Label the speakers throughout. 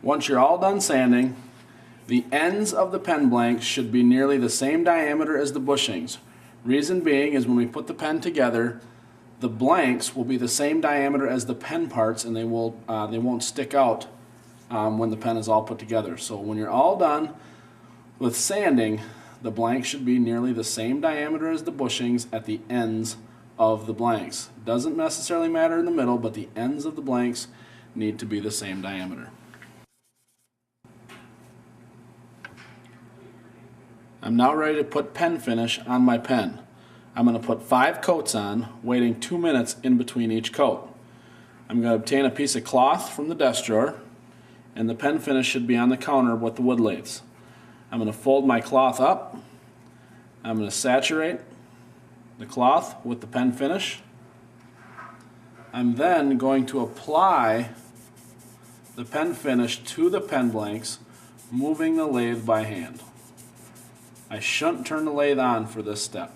Speaker 1: Once you're all done sanding, the ends of the pen blanks should be nearly the same diameter as the bushings. Reason being is when we put the pen together, the blanks will be the same diameter as the pen parts, and they won't stick out when the pen is all put together. So when you're all done with sanding, the blanks should be nearly the same diameter as the bushings at the ends of the blanks. Doesn't necessarily matter in the middle, but the ends of the blanks need to be the same diameter. I'm now ready to put pen finish on my pen. I'm going to put 5 coats on, waiting 2 minutes in between each coat. I'm going to obtain a piece of cloth from the desk drawer, and the pen finish should be on the counter with the wood lathes. I'm going to fold my cloth up. I'm going to saturate the cloth with the pen finish. I'm then going to apply the pen finish to the pen blanks, moving the lathe by hand. I shouldn't turn the lathe on for this step.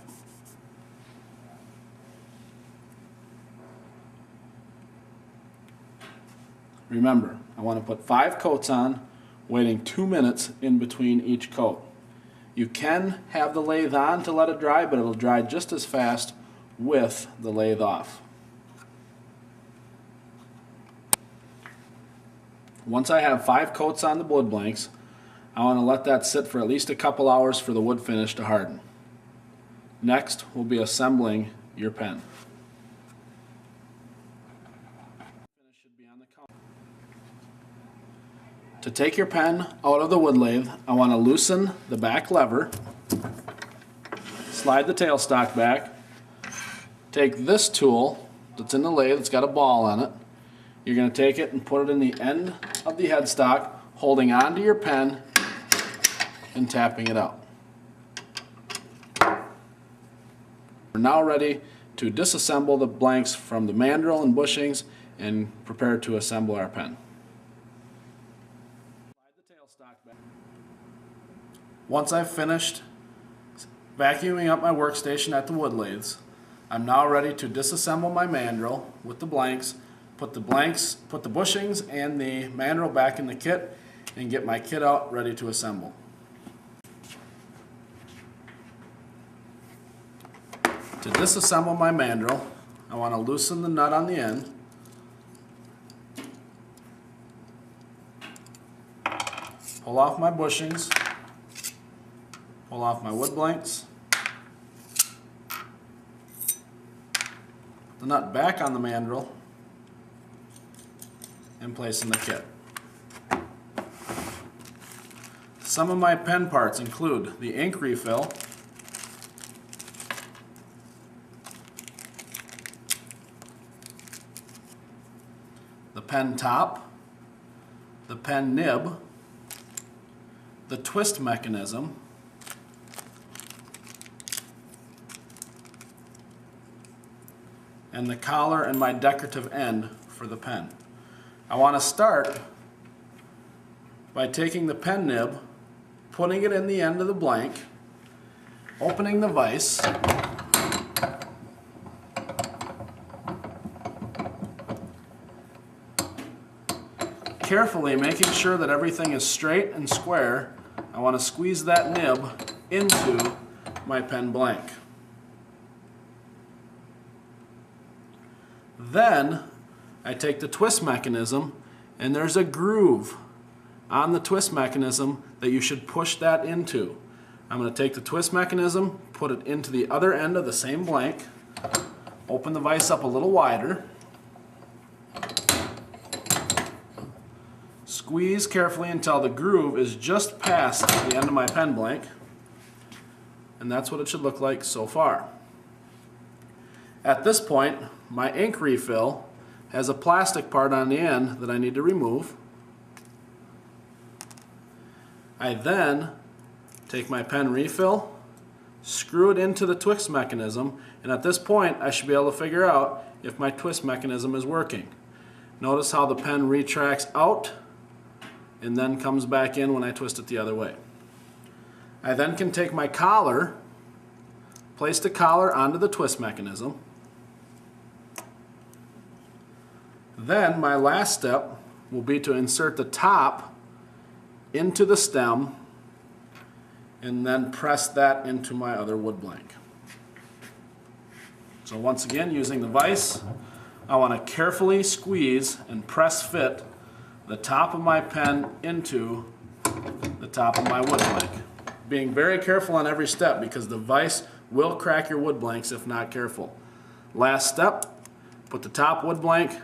Speaker 1: Remember, I want to put 5 coats on, waiting 2 minutes in between each coat. You can have the lathe on to let it dry, but it'll dry just as fast with the lathe off. Once I have 5 coats on the wood blanks, I want to let that sit for at least a couple hours for the wood finish to harden. Next, we'll be assembling your pen. To take your pen out of the wood lathe, I want to loosen the back lever, slide the tailstock back, take this tool that's in the lathe, it's got a ball on it. You're going to take it and put it in the end of the headstock, holding onto your pen and tapping it out. We're now ready to disassemble the blanks from the mandrel and bushings and prepare to assemble our pen. Once I've finished vacuuming up my workstation at the wood lathes, I'm now ready to disassemble my mandrel with the blanks, put the bushings and the mandrel back in the kit, and get my kit out ready to assemble. To disassemble my mandrel, I want to loosen the nut on the end, pull off my bushings, pull off my wood blanks, put the nut back on the mandrel, and place in the kit. Some of my pen parts include the ink refill, the pen top, the pen nib, the twist mechanism, and the collar and my decorative end for the pen. I want to start by taking the pen nib, putting it in the end of the blank, opening the vise, carefully making sure that everything is straight and square. I want to squeeze that nib into my pen blank. Then I take the twist mechanism, and there's a groove on the twist mechanism that you should push that into. I'm going to take the twist mechanism, put it into the other end of the same blank, open the vise up a little wider, squeeze carefully until the groove is just past the end of my pen blank, and that's what it should look like so far. At this point, my ink refill has a plastic part on the end that I need to remove. I then take my pen refill, screw it into the twist mechanism, and at this point I should be able to figure out if my twist mechanism is working. Notice how the pen retracts out and then comes back in when I twist it the other way. I then can take my collar, place the collar onto the twist mechanism. Then my last step will be to insert the top into the stem and then press that into my other wood blank. So once again, using the vise, I want to carefully squeeze and press fit the top of my pen into the top of my wood blank. Being very careful on every step because the vise will crack your wood blanks if not careful. Last step, put the top wood blank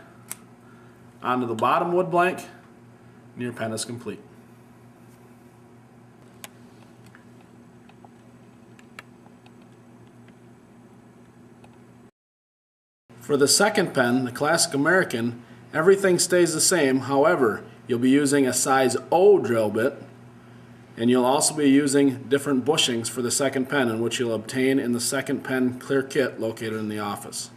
Speaker 1: onto the bottom wood blank and your pen is complete. For the second pen, the Classic American, everything stays the same. However, you'll be using a size O drill bit, and you'll also be using different bushings for the second pen, in which you'll obtain in the second pen clear kit located in the office.